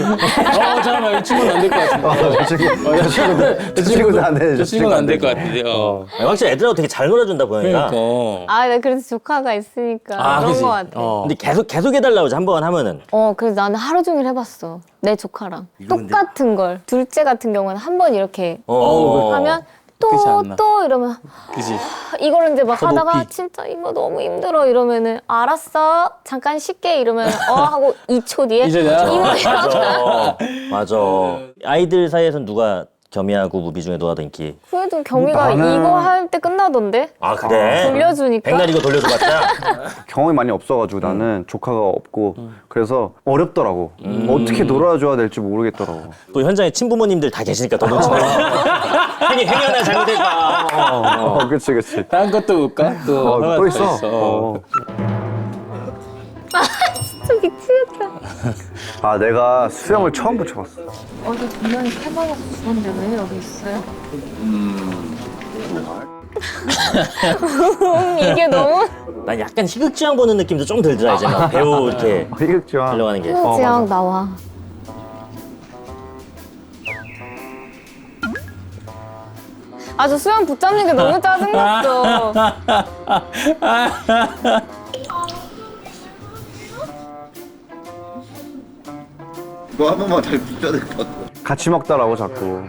잠깐만 이 친구는 안 될 것 같은데. 저 친구도 안 돼. 저 친구는 안 될 것 같은데요. 확실히 애들하고 되게 잘 놀아준다, 보니까. 그러니까. 나 그래도 조카가 있으니까 그런 그치. 거 같아. 근데 계속 해달라고 한 번 하면은. 그래서 나는 하루 종일 해봤어. 내 조카랑 똑같은 걸. 둘째 같은 경우는 한 번 이렇게 하면 끝이 안 나. 또 이러면 그지. 이거를 이제 막 더 하다가 높이. 진짜 이거 너무 힘들어 이러면은 알았어 잠깐 쉴게 이러면 하고 2초 뒤에 이제 내가 이거 맞아. 아이들 사이에선 누가 겸이하고 무비 중에 너가 더 인기. 그래도 경미가 나는- 이거 할 때 끝나던데? 아 그래? 돌려주니까. 백날 이거 돌려줘봤자. 경험이 많이 없어가지고 나는 조카가 없고 그래서 어렵더라고. 어떻게 놀아줘야 될지 모르겠더라고. 또 현장에 친부모님들 다 계시니까 더 놓치네. 행위 하나 잘못했다. 그치. 다른 것도 볼까? 또 하나 또 더 있어. 진짜 미치겠다. 아, 내가 수영을 처음 붙여봤어. 어제 분명히 해먹어서 죽었는데 왜 여기 있어요? 이게 너무 난 약간 희극지향 보는 느낌도 좀 들더라 이제 막 배우 이렇게 희극지왕. 들려가는 게. 지향 나와. 아, 저 수영 붙잡는 게 너무 짜증났어. 너 한 번만 잘 붙여야 될 것 같아. 같이 먹다라고 자꾸.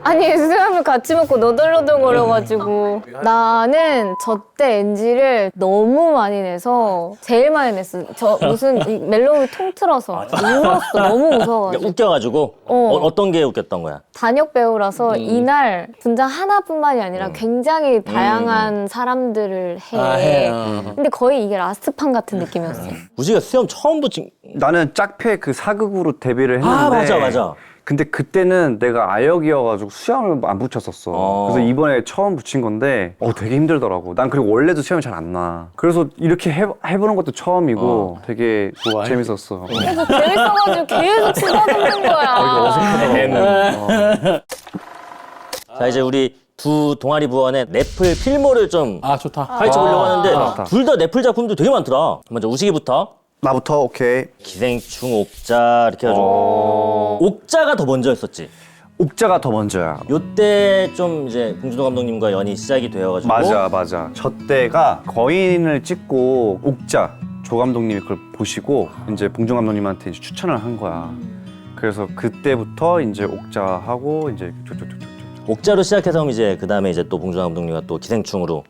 아니, 수영을 같이 먹고 너덜너덜거려가지고. 나는 저 때 NG를 너무 많이 내서 제일 많이 냈어. 저 무슨 이 멜로디 통틀어서 울었어. 너무 그러니까 무서워가지고. 웃겨가지고 어떤 게 웃겼던 거야? 단역 배우라서 이날 분장 하나뿐만이 아니라 굉장히 다양한 사람들을 해. 아, 해. 근데 거의 이게 라스트판 같은 느낌이었어. 우지가 수염 처음 붙인. 나는 짝패 그 사극으로 데뷔를 했는데. 아 맞아. 근데 그때는 내가 아역이어가지고 수염을 안 붙였었어. 그래서 이번에 처음 붙인 건데 되게 힘들더라고. 난 그리고 원래도 수염이 잘 안 나. 그래서 이렇게 해보는 것도 처음이고 되게 좋아해? 재밌었어. 그래서 재밌어가지고 계속 쓰다듬는 거야. 자 이제 우리 두 동아리 부원의 넷플 필모를 좀 아 좋다. 파헤쳐 보려고 하는데 좋다. 둘 다 넷플 작품도 되게 많더라. 먼저 우식이부터 나부터 오케이. 기생충, 옥자 이렇게 해가지고 옥자가 더 먼저였었지. 옥자가 더 먼저야. 요때 좀 이제 봉준호 감독님과 연이 시작이 되어가지고 맞아. 저 때가 거인을 찍고 옥자 조 감독님이 그걸 보시고 이제 봉준 감독님한테 이제 추천을 한 거야. 그래서 그때부터 이제 옥자하고 이제 옥자로 시작해서 이제 그 다음에 이제 또 봉준호 감독님과 또 기생충으로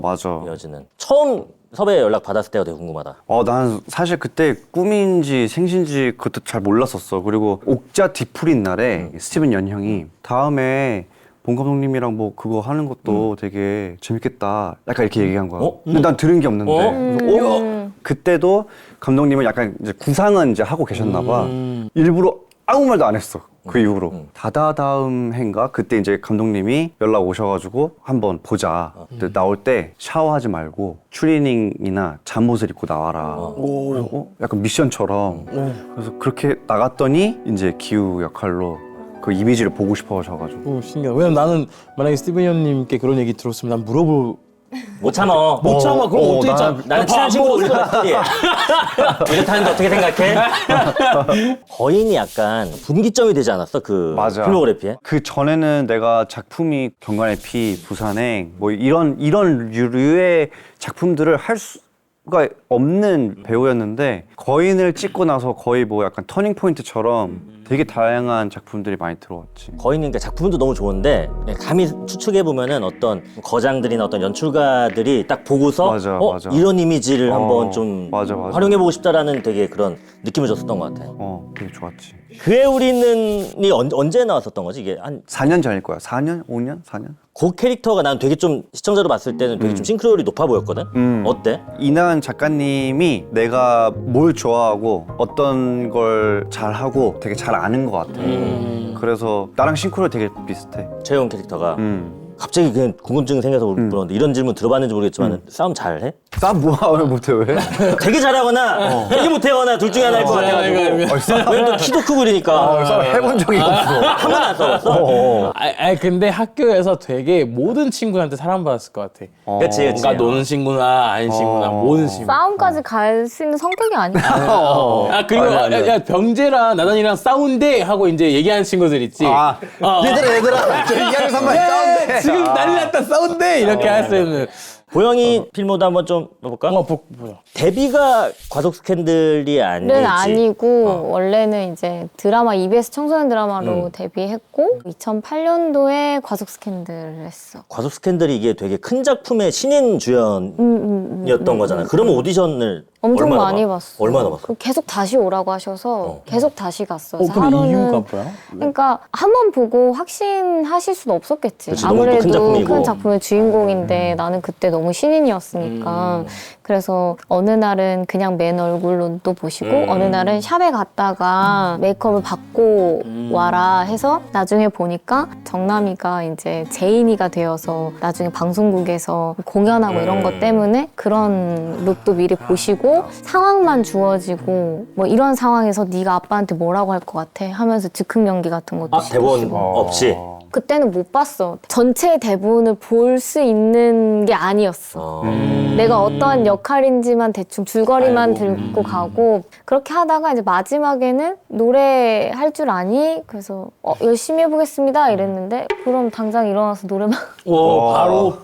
맞아. 이어지는 처음 섭외 연락 받았을 때가 되게 궁금하다. 난 사실 그때 꿈인지 생신지 그것도 잘 몰랐었어. 그리고 옥자 뒤풀인 날에 스티븐 연형이 다음에 봉 감독님이랑 뭐 그거 하는 것도 되게 재밌겠다. 약간 이렇게 얘기한 거야. 근데 난 들은 게 없는데. 그래서 그때도 감독님은 약간 이제 구상은 이제 하고 계셨나 봐. 일부러 아무 말도 안 했어. 그 이후로 다다다음 해인가 그때 이제 감독님이 연락 오셔가지고 한번 보자. 근데 나올 때 샤워하지 말고 추리닝이나 잠옷을 입고 나와라. 그래서 약간 미션처럼. 그래서 그렇게 나갔더니 이제 기우 역할로 그 이미지를 보고 싶어져가지고. 오, 신기하다. 왜냐면 나는 만약에 스티븐 형님께 그런 얘기 들었으면 난 물어볼 못 참어. 못 참아. 그럼 어떻게 참? 나는 친한 친구가 우리가 이렇다는데 어떻게 생각해? 거인이 약간 분기점이 되지 않았어? 그 맞아. 필모그래피에? 그 전에는 내가 작품이 경관의 피, 부산행 뭐 이런 류의 작품들을 할 수가 없는 배우였는데 거인을 찍고 나서 거의 뭐 약간 터닝 포인트처럼 되게 다양한 작품들이 많이 들어왔지. 거인은 그러니까 작품도 너무 좋은데 그냥 감히 추측해 보면은 어떤 거장들이나 어떤 연출가들이 딱 보고서 맞아. 이런 이미지를 한번 좀 맞아. 활용해 보고 싶다라는 되게 그런 느낌을 줬었던 것 같아. 되게 좋았지. 그의 우리는이 언제 나왔었던 거지? 이게 한 4년 전일 거야. 4년? 5년? 4년? 그 캐릭터가 난 되게 좀 시청자로 봤을 때는 되게 좀 싱크로율이 높아 보였거든. 어때? 이나은 작가님이 내가 뭘 좋아하고 어떤 걸 잘하고 되게 잘 아는 것 같아. 그래서 나랑 싱크로 되게 비슷해. 최용 캐릭터가 갑자기 그냥 궁금증이 생겨서 물었는데 이런 질문 들어봤는지 모르겠지만 싸움 잘해? 싸 뭐야 왜 못해 왜? 되게 잘하거나 되게 못하거나 둘 중에 하나일 것 같아가지고 왜냐면 또 키도 크고 이러니까 싸움 해본 적이 없어. 한 번도 안 싸웠어? 근데 학교에서 되게 모든 친구한테 사랑받았을 것 같아. 그치. 뭔가 노는 친구나 아닌 친구나 모든 친구. 싸움까지 갈 수 있는 성격이 아니야. 그리고 야, 병재랑 나단이랑 싸운대 하고 이제 얘기하는 친구들 있지. 얘들아 저 이하를 선발 싸운데. 지금 난리 났다 싸운대 이렇게 할 수 있는. 보영이 필모도 한번 좀 볼까? 뭐야? 데뷔가 과속 스캔들이 아니지. 는 아니고 원래는 이제 드라마 EBS 청소년 드라마로 데뷔했고 2008년도에 과속 스캔들을 했어. 과속 스캔들이 이게 되게 큰 작품의 신인 주연이었던 거잖아. 그러면 오디션을 엄청 얼마나 많이 봐? 봤어. 얼마나 봤어? 그 계속 다시 오라고 하셔서 계속 다시 갔어요. 근데 하루는- 이유가 뭐야? 그러니까 한 번 보고 확신하실 수는 없었겠지. 그치, 너무 또 큰 아무래도 작품이고. 큰 작품의 주인공인데 나는 그때 너무 신인이었으니까. 그래서 어느 날은 그냥 맨 얼굴로도 보시고 어느 날은 샵에 갔다가 메이크업을 받고 와라 해서 나중에 보니까 정남이가 이제 제인이가 되어서 나중에 방송국에서 공연하고 이런 것 때문에 그런 룩도 미리 보시고 상황만 주어지고 뭐 이런 상황에서 네가 아빠한테 뭐라고 할 것 같아 하면서 즉흥 연기 같은 것도 아, 대본 없이. 그때는 못 봤어. 전체 대본을 볼 수 있는 게 아니었어. 내가 어떠한 역할인지만 대충 줄거리만 듣고 가고 그렇게 하다가 이제 마지막에는 노래 할 줄 아니? 그래서 열심히 해보겠습니다 이랬는데 그럼 당장 일어나서 노래방 오, 바로.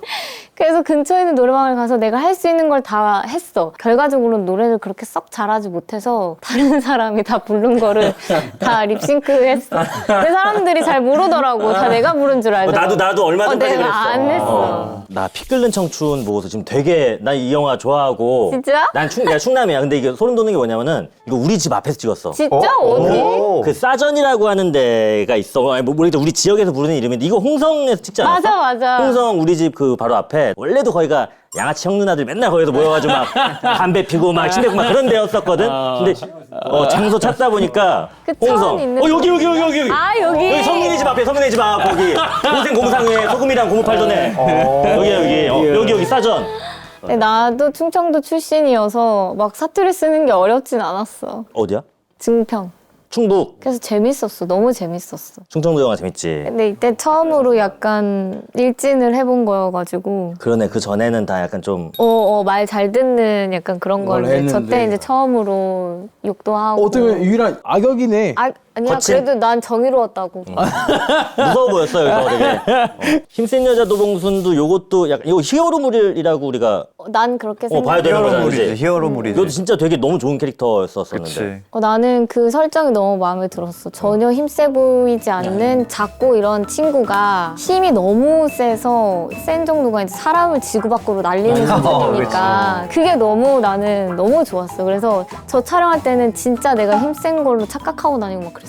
그래서 근처에 있는 노래방을 가서 내가 할 수 있는 걸 다 했어. 결과적으로는 노래를 그렇게 썩 잘하지 못해서 다른 사람이 다 부른 거를 다 립싱크 했어. 근데 사람들이 잘 모르더라고. 다 내가 부른 줄 알더라고. 나도 얼마 전까지 내가 그랬어. 안 했어. 나 피 끓는 청춘 보고서 지금 되게 나 이 영화 좋아하고. 진짜? 내가 충남이야. 근데 이게 소름 돋는 게 뭐냐면은 이거 우리 집 앞에서 찍었어. 진짜? 어디? 그 싸전이라고 하는 데가 있어. 아니, 뭐 우리 지역에서 부르는 이름인데 이거 홍성에서 찍지 않았어? 맞아, 맞아. 홍성 우리 집 그 바로 앞에 원래도 거기가 양아치 형 누나들 맨날 거기서 모여가지고 막 담배 피고 막 침대 피고 막 그런 데였었거든. 근데 장소 찾다 보니까 그 차원 홍성. 있는 여기. 아, 여기. 여기 성민이 집 앞에 성민이 집 앞 거기 고생 공상회 소금이랑 고무 팔던 애. 여기 싸전. 근데 나도 충청도 출신이어서 막 사투리 쓰는 게 어렵진 않았어. 어디야? 증평. 충북. 그래서 재밌었어. 너무 재밌었어. 충청도 영화 재밌지. 근데 이때 처음으로 약간 일진을 해본 거여가지고 그러네. 그 전에는 다 약간 좀 말 잘 듣는 약간 그런 걸 걸 이제 저 했는데. 때 이제 처음으로 욕도 하고 어떻게 보면 유일한 악역이네. 아니야 거친? 그래도 난 정의로웠다고. 무서워 보였어 여기서 되게. 힘센 여자 도봉순도 요것도 약간 이거 히어로물이라고 우리가 난 그렇게 봐야 되는 거잖아. 히어로물이지. 그치? 히어로물이지. 이것도 진짜 되게 너무 좋은 캐릭터였었는데. 그치. 나는 그 설정이 너무 마음에 들었어. 전혀 힘세 보이지 않는 작고 이런 친구가 힘이 너무 세서 센 정도가 이제 사람을 지구 밖으로 날리는 수준이니까 그게 너무 나는 너무 좋았어. 그래서 저 촬영할 때는 진짜 내가 힘센 걸로 착각하고 다니고 막 그랬어.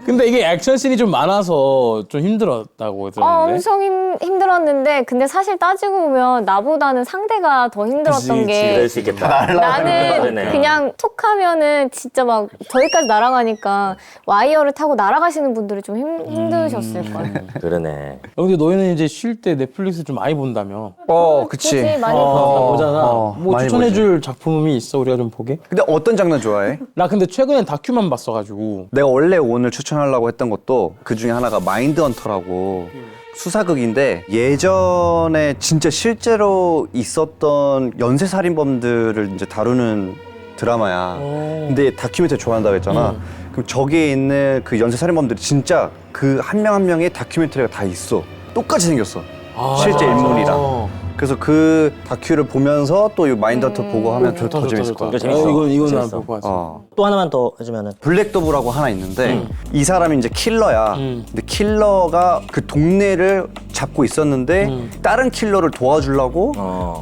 근데 이게 액션씬이 좀 많아서 좀 힘들었다고 들었는데. 엄청 힘들었는데 근데 사실 따지고 보면 나보다는 상대가 더 힘들었던 게 그럴 수 있겠다. 나는 그러네. 그냥 톡 하면은 진짜 막 저기까지 날아가니까 와이어를 타고 날아가시는 분들이 좀 힘드셨을 거야. 그러네. 근데 너희는 이제 쉴 때 넷플릭스 좀 많이 본다며. 그치. 굳이 많이 보죠. 보잖아. 뭐 많이 추천해줄 작품이 있어 우리가 좀 보게? 근데 어떤 장르 좋아해? 나 근데 최근엔 다큐만 봤어가지고. 내가 원래 오늘 추천하려고 했던 것도 그 중에 하나가 마인드 헌터라고 수사극인데 예전에 진짜 실제로 있었던 연쇄살인범들을 이제 다루는 드라마야. 근데 다큐멘터리 좋아한다고 했잖아. 그럼 저기에 있는 그 연쇄살인범들이 진짜 그 한 명 한 명의 다큐멘터리가 다 있어. 똑같이 생겼어. 실제 인물이랑. 그래서 그 다큐를 보면서 또 이 마인드 헌터 보고 하면 더 재밌을 것 이거 같아. 재밌어. 이건 난 재밌어. 볼 것 같아. 또 하나만 더 해주면은. 블랙도브라고 하나 있는데 이 사람이 이제 킬러야. 근데 킬러가 그 동네를 잡고 있었는데 다른 킬러를 도와주려고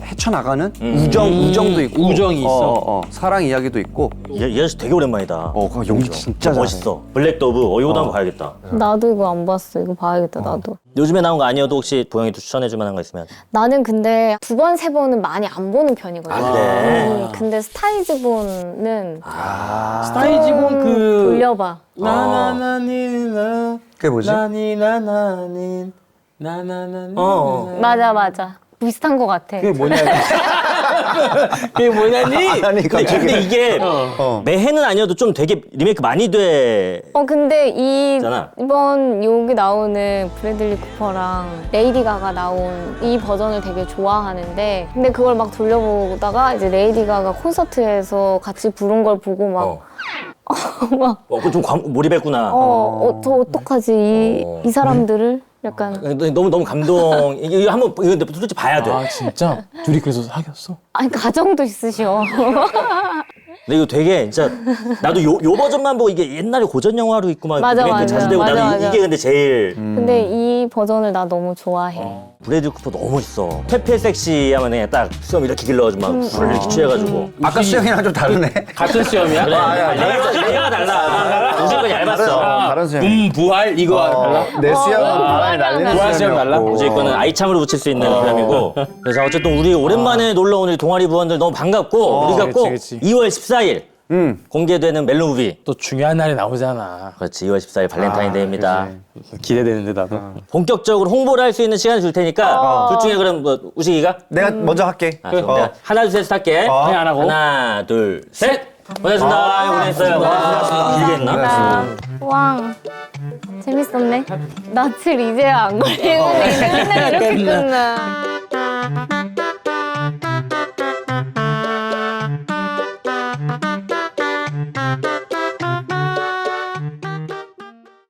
헤쳐나가는 우정도 있고 우정이 있어? 사랑 이야기도 있고 이 아저씨 되게 오랜만이다. 그 연기 진짜 잘해. 멋있어. 블랙도브. 이거도 한번 봐야겠다. 나도 이거 안 봤어. 이거 봐야겠다. 나도. 요즘에 나온 거 아니어도 혹시 보영이도 추천해줄 만한 거 있으면. 나는 근데 두 번, 세 번은 많이 안 보는 편이거든. 아, 그래? 근데 스타이즈본은 스타이즈본 그 돌려봐. 나나나니나 그게 뭐지? 나니나나닌 나나나닌 맞아. 비슷한 것 같아. 그게 뭐냐니? 그게 뭐냐니? 아니 근데 이게 매해는 아니어도 좀 되게 리메이크 많이 돼. 근데 있잖아. 이번 여기 나오는 브래들리 쿠퍼랑 레이디 가가 나온 이 버전을 되게 좋아하는데 근데 그걸 막 돌려보다가 이제 레이디 가가 콘서트에서 같이 부른 걸 보고 막 좀 몰입했구나. 저 어떡하지 이 사람들을 약간 너무 감동. 이거 한번 이거 솔직히 봐야 돼. 아 진짜? 둘이 그래서 사귀었어? 아니 가정도 있으셔. 근데 이거 되게 진짜 나도 요 버전만 보고 이게 옛날에 고전 영화로 있구만 맞아, 그게 자주 되고 맞아, 나도 맞아. 이게 근데 제일 근데 이 버전을 나 너무 좋아해. 브래드 쿠퍼 너무 멋있어. 페페 섹시 하면 그냥 딱 수염 이렇게 길러가지고 막 불을 이렇게 취해가지고 아까 수영이랑 좀 다르네. 같은 시험이야? 레이어가 달라. 무조건 얇았어. 다른 수영. 부활 이거 달라? 내 수영은 바람에 날리는 부활 수영 달라? 수영이었고. 이제 이거는 아이창으로 붙일 수 있는 그람이고. 그래서 어쨌든 우리 오랜만에 놀러 온 우리 동아리 부원들 너무 반갑고 우리가 꼭 그치. 2월 14일 공개되는 멜로무비. 또 중요한 날이 나오잖아. 그렇지 2월 14일 발렌타인데이입니다. 기대되는데 나도. 본격적으로 홍보를 할 수 있는 시간을 줄 테니까 둘 중에 그럼 뭐 우식이가? 내가 먼저 할게. 아, 그럼 내가 하나 둘 셋 할게. 그냥 안 하고. 하나 둘 셋. 고생했습니다. 고생했어요. 길게 했나? 와 재밌었네. 낯을 이제야 안 걸리고 맨날 이렇게 끝나.